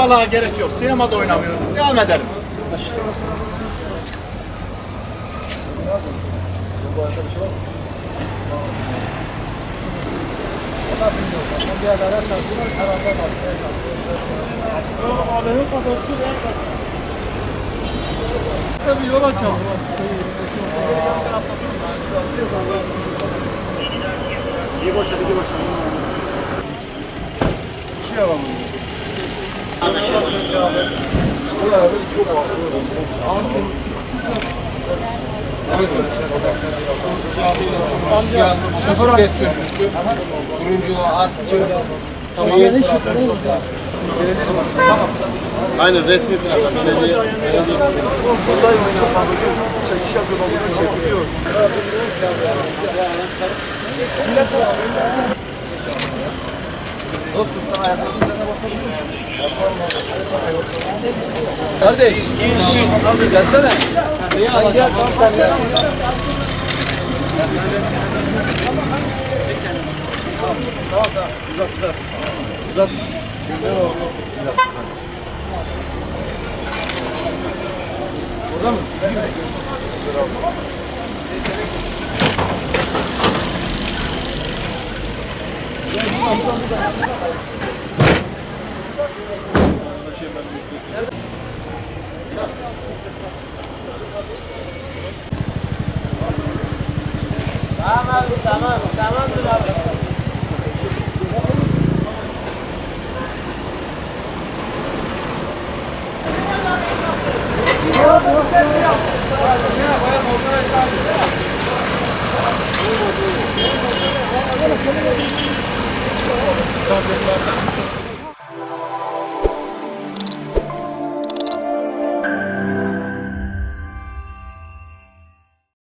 Vallahi gerek yok. Sinemada oynamıyorum. Devam edelim. Bir yol açalım. İyi boşa, iyi boşa. Bir şey alalım. Siyahıyla siyah şoför sürücüsü, turunculu artçı, aynen resmi plaka. Belediye Buradayım çok fazla çekiş yapıyor, burada çekiliyor. Dostum sen ayaklarının üzerine basabilir misin? Kardeş. Abi gelsene. Sen gel. Tamam sen gel. Tamam. Uzat. Orada mı? Tamam abi. Tamam.